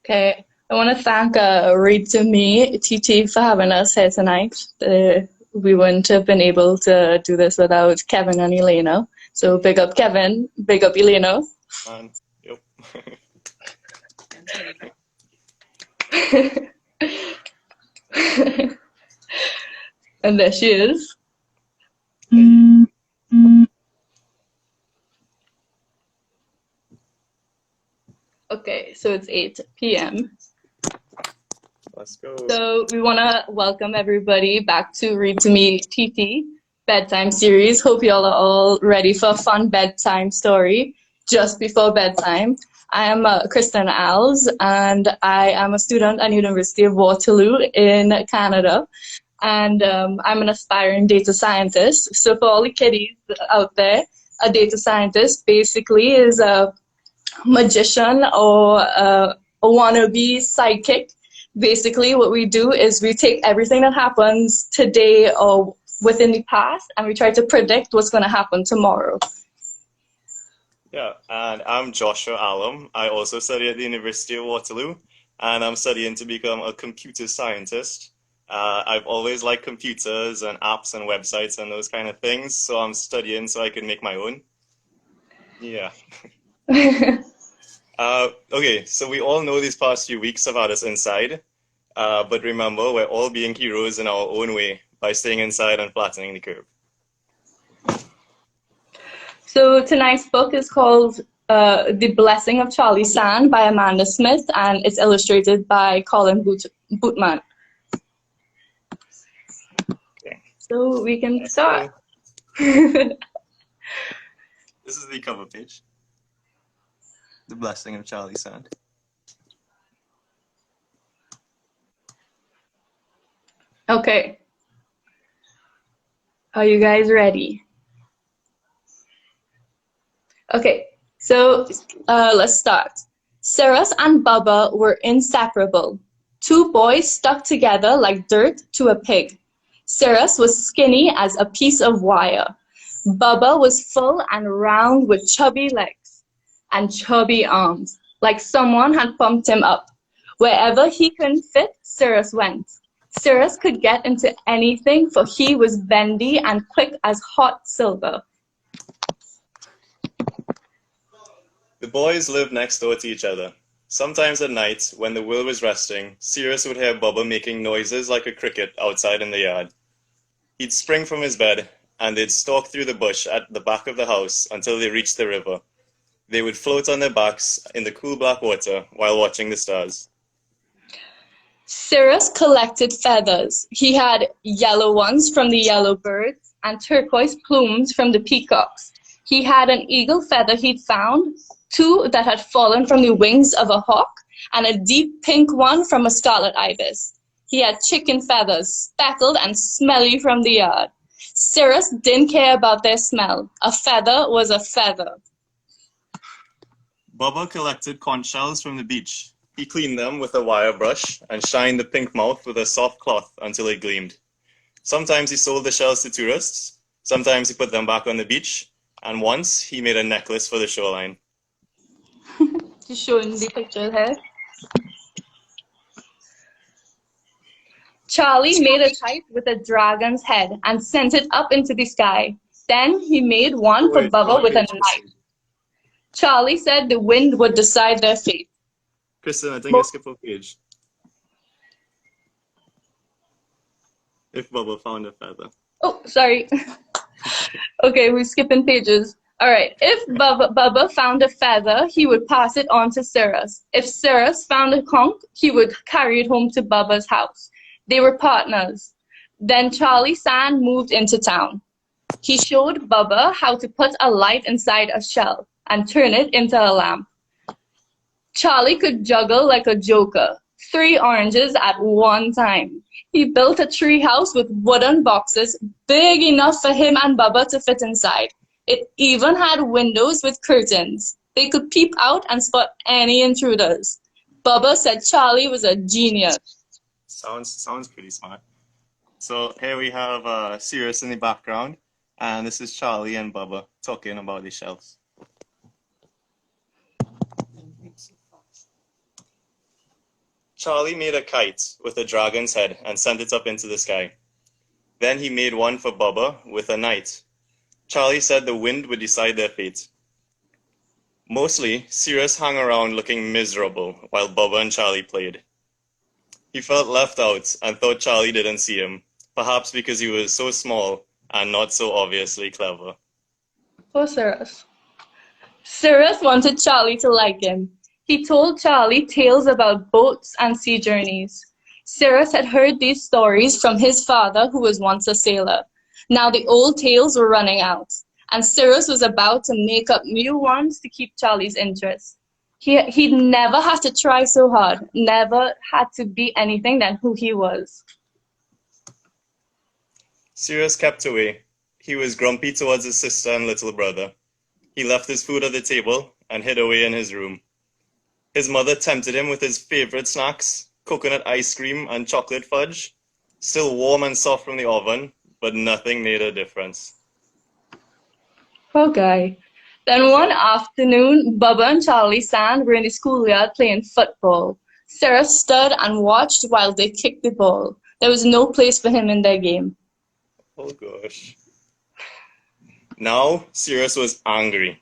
Okay, I want to thank Read2Me, TT, for having us here tonight. We wouldn't have been able to do this without Kevin and Elena. So big up Kevin, big up Elena. Yep. And there she is. Okay, so it's 8 p.m. Let's go. So we want to welcome everybody back to Read2Me TT bedtime series. Hope y'all are all ready for a fun bedtime story just before bedtime. I am Kristen Alves, and I am a student at University of Waterloo in Canada. And I'm an aspiring data scientist. So for all the kiddies out there, a data scientist basically is a magician or a wannabe sidekick. Basically, what we do is we take everything that happens today or within the past, and we try to predict what's going to happen tomorrow. Yeah, and I'm Joshua Allum. I also study at the University of Waterloo, and I'm studying to become a computer scientist. I've always liked computers and apps and websites and those kind of things, so I'm studying so I can make my own. Yeah. Okay, so we all know these past few weeks have had us inside, but remember, we're all being heroes in our own way by staying inside and flattening the curve. So tonight's book is called The Blessing of Charlie Sand by Amanda Smith, and it's illustrated by Colin Bootman. Okay. So we can start. This is the cover page. The Blessing of Charlie Sand. Okay. Are you guys ready? Okay, so let's start. Sirus and Bubba were inseparable. Two boys stuck together like dirt to a pig. Sirus was skinny as a piece of wire. Bubba was full and round with chubby legs and chubby arms, like someone had pumped him up. Wherever he couldn't fit, Sirus went. Sirus could get into anything, for he was bendy and quick as hot silver. The boys lived next door to each other. Sometimes at night, when the world was resting, Sirus would hear Bubba making noises like a cricket outside in the yard. He'd spring from his bed, and they'd stalk through the bush at the back of the house until they reached the river. They would float on their backs in the cool black water while watching the stars. Sirus collected feathers. He had yellow ones from the yellow birds and turquoise plumes from the peacocks. He had an eagle feather he'd found, two that had fallen from the wings of a hawk, and a deep pink one from a scarlet ibis. He had chicken feathers, speckled and smelly from the yard. Sirus didn't care about their smell. A feather was a feather. Bubba collected conch shells from the beach. He cleaned them with a wire brush and shined the pink mouth with a soft cloth until it gleamed. Sometimes he sold the shells to tourists, sometimes he put them back on the beach, and once he made a necklace for the shoreline. Just showing the picture here. Charlie made a kite with a dragon's head and sent it up into the sky. Then he made one for Bubba with a knife. Charlie said the wind would decide their fate. Kristen, I think I skipped a page. If Bubba found a feather. Oh, sorry. Okay, we're skipping pages. All right. If Bubba found a feather, he would pass it on to Sirus. If Sirus found a conch, he would carry it home to Bubba's house. They were partners. Then Charlie Sand moved into town. He showed Bubba how to put a light inside a shell and turn it into a lamp. Charlie could juggle like a joker, 3 oranges at one time. He built a tree house with wooden boxes big enough for him and Bubba to fit inside. It even had windows with curtains. They could peep out and spot any intruders. Bubba said Charlie was a genius. Sounds pretty smart. So here we have Sirus in the background, and this is Charlie and Bubba talking about the shells. Charlie made a kite with a dragon's head and sent it up into the sky. Then he made one for Bubba with a knight. Charlie said the wind would decide their fate. Mostly, Sirus hung around looking miserable while Bubba and Charlie played. He felt left out and thought Charlie didn't see him, perhaps because he was so small and not so obviously clever. Poor Sirus. Sirus wanted Charlie to like him. He told Charlie tales about boats and sea journeys. Sirus had heard these stories from his father, who was once a sailor. Now the old tales were running out, and Sirus was about to make up new ones to keep Charlie's interest. He'd never had to try so hard, never had to be anything than who he was. Sirus kept away. He was grumpy towards his sister and little brother. He left his food at the table and hid away in his room. His mother tempted him with his favorite snacks, coconut ice cream and chocolate fudge, still warm and soft from the oven, but nothing made a difference. Poor guy. Then one afternoon, Bubba and Charlie Sand were in the schoolyard playing football. Sarah stood and watched while they kicked the ball. There was no place for him in their game. Oh gosh. Now, Sirus was angry.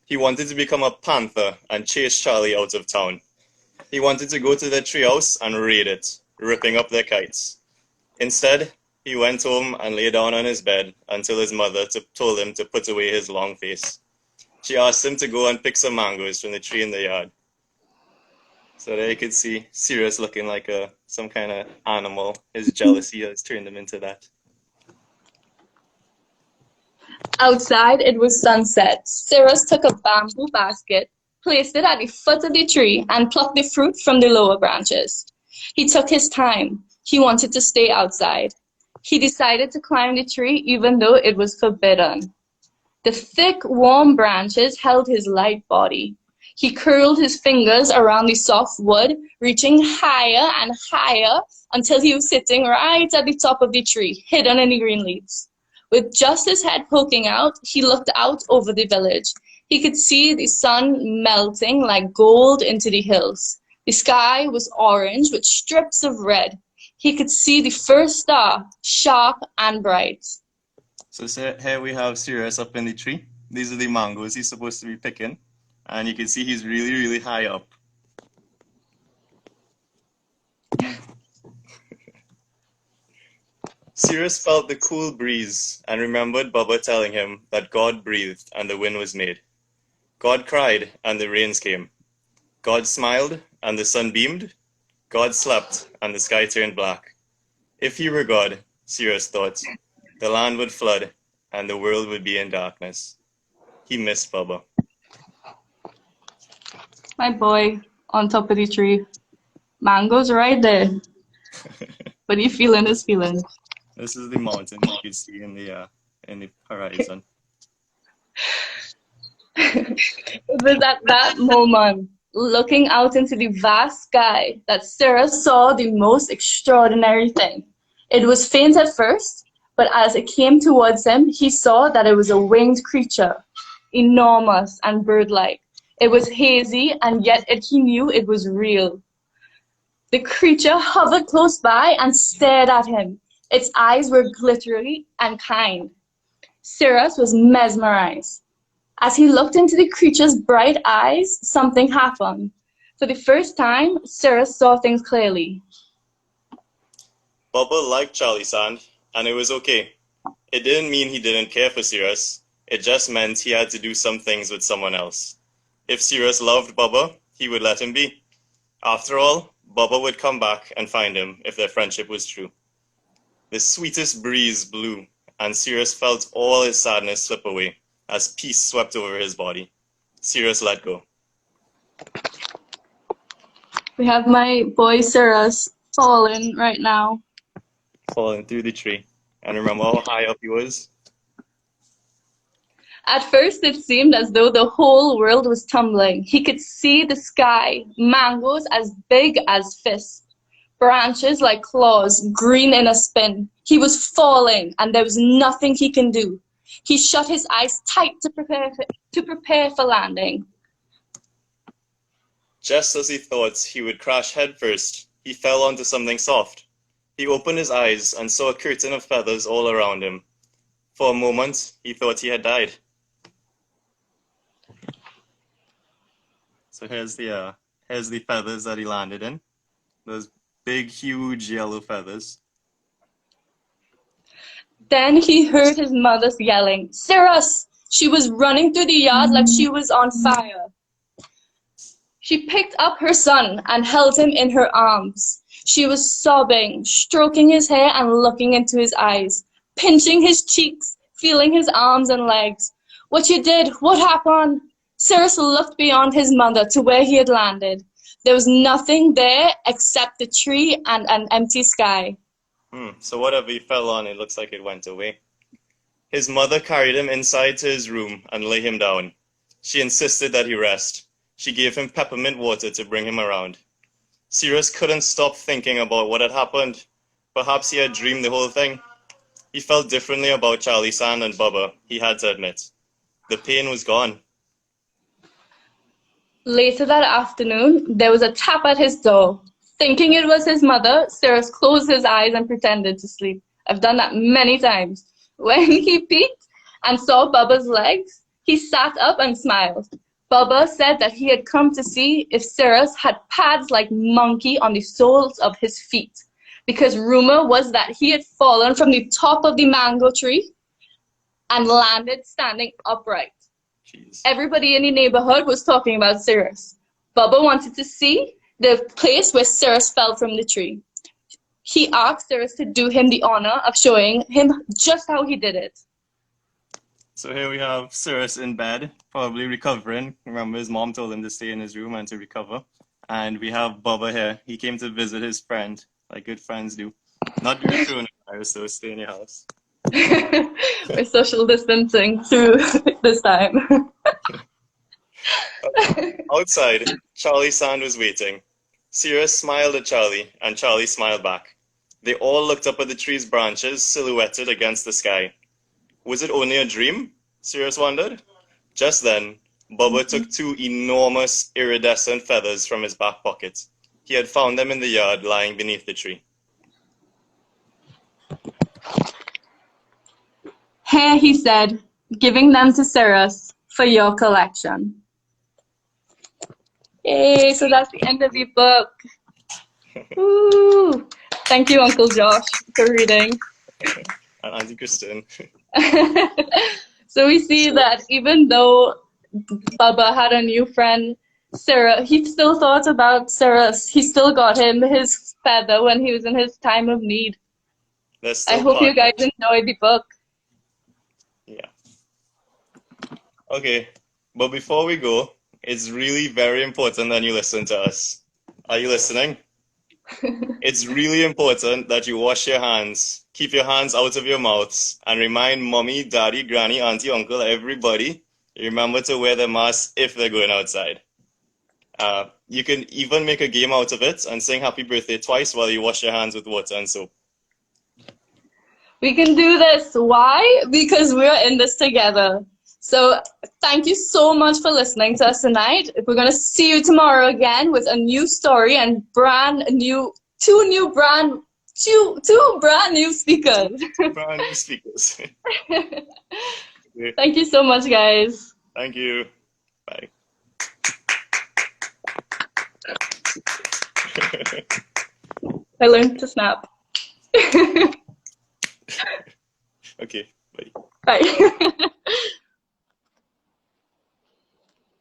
He wanted to become a panther and chase Charlie out of town. He wanted to go to their treehouse and raid it, ripping up their kites. Instead, he went home and lay down on his bed until his mother told him to put away his long face. She asked him to go and pick some mangoes from the tree in the yard. So there you could see Sirus looking like some kind of animal. His jealousy has turned him into that. Outside, it was sunset. Sirus took a bamboo basket, placed it at the foot of the tree, and plucked the fruit from the lower branches. He took his time. He wanted to stay outside. He decided to climb the tree even though it was forbidden. The thick, warm branches held his light body. He curled his fingers around the soft wood, reaching higher and higher until he was sitting right at the top of the tree, hidden in the green leaves. With just his head poking out, he looked out over the village. He could see the sun melting like gold into the hills. The sky was orange with strips of red. He could see the first star, sharp and bright. So here we have Sirus up in the tree. These are the mangoes he's supposed to be picking. And you can see he's really, really high up. Sirus felt the cool breeze and remembered Bubba telling him that God breathed and the wind was made. God cried and the rains came. God smiled and the sun beamed. God slept and the sky turned black. If he were God, Sirus thought, the land would flood and the world would be in darkness. He missed Bubba. My boy on top of the tree. Mangoes right there. But he feeling his feelings. This is the mountain you can see in the horizon. It was at that moment, looking out into the vast sky, that Sarah saw the most extraordinary thing. It was faint at first, but as it came towards him, he saw that it was a winged creature, enormous and bird-like. It was hazy, and yet he knew it was real. The creature hovered close by and stared at him. Its eyes were glittery and kind. Sirus was mesmerized. As he looked into the creature's bright eyes, something happened. For the first time, Sirus saw things clearly. Bubba liked Charlie Sand, and it was okay. It didn't mean he didn't care for Sirus. It just meant he had to do some things with someone else. If Sirus loved Bubba, he would let him be. After all, Bubba would come back and find him if their friendship was true. The sweetest breeze blew, and Sirus felt all his sadness slip away as peace swept over his body. Sirus let go. We have my boy Sirus falling right now. Falling through the tree. And remember how high up he was? At first, it seemed as though the whole world was tumbling. He could see the sky, mangoes as big as fists, branches like claws, green in a spin. He was falling, and there was nothing he can do. He shut his eyes tight to prepare for landing. Just as he thought he would crash headfirst, he fell onto something soft. He opened his eyes and saw a curtain of feathers all around him. For a moment, he thought he had died. So here's the feathers that he landed in. Those big, huge yellow feathers. Then he heard his mother yelling, "Sirus!" She was running through the yard like she was on fire. She picked up her son and held him in her arms. She was sobbing, stroking his hair and looking into his eyes, pinching his cheeks, feeling his arms and legs. "What you did? What happened?" Sirus looked beyond his mother to where he had landed. There was nothing there except the tree and an empty sky. So whatever he fell on, it looks like it went away. His mother carried him inside to his room and lay him down. She insisted that he rest. She gave him peppermint water to bring him around. Sirus couldn't stop thinking about what had happened. Perhaps he had dreamed the whole thing. He felt differently about Charlie Sand and Bubba, he had to admit. The pain was gone. Later that afternoon, there was a tap at his door. Thinking it was his mother, Sirus closed his eyes and pretended to sleep. I've done that many times. When he peeked and saw Bubba's legs, he sat up and smiled. Bubba said that he had come to see if Sirus had pads like monkey on the soles of his feet, because rumor was that he had fallen from the top of the mango tree and landed standing upright. Jeez. Everybody in the neighborhood was talking about Sirus. Bubba wanted to see the place where Sirus fell from the tree. He asked Sirus to do him the honor of showing him just how he did it. So here we have Sirus in bed, probably recovering. Remember, his mom told him to stay in his room and to recover. And we have Bubba here. He came to visit his friend, like good friends do. Not during coronavirus, so stay in your house. We're social distancing through this time. Outside, Charlie Sand was waiting. Sirus smiled at Charlie, and Charlie smiled back. They all looked up at the tree's branches silhouetted against the sky. Was it only a dream? Sirus wondered. Just then, Bubba took two enormous iridescent feathers from his back pocket. He had found them in the yard lying beneath the tree. "Here," he said, giving them to Sirus for your collection. Yay, so that's the end of the book. Woo! Thank you, Uncle Josh, for reading. And Auntie Kristen. So we see that even though Bubba had a new friend, Sirus, he still thought about Sirus. He still got him his feather when he was in his time of need. I hope you guys enjoyed the book. Yeah. Okay, but before we go, it's really very important that you listen to us. Are you listening? It's really important that you wash your hands, keep your hands out of your mouths, and remind mommy, daddy, granny, auntie, uncle, everybody, remember to wear the mask if they're going outside. You can even make a game out of it and sing happy birthday twice while you wash your hands with water and soap. We can do this. Why? Because we're in this together. So thank you so much for listening to us tonight. We're going to see you tomorrow again with a new story and two brand new speakers. Brand new speakers. Thank you so much, guys. Thank you. Bye. I learned to snap. Okay, bye. Bye.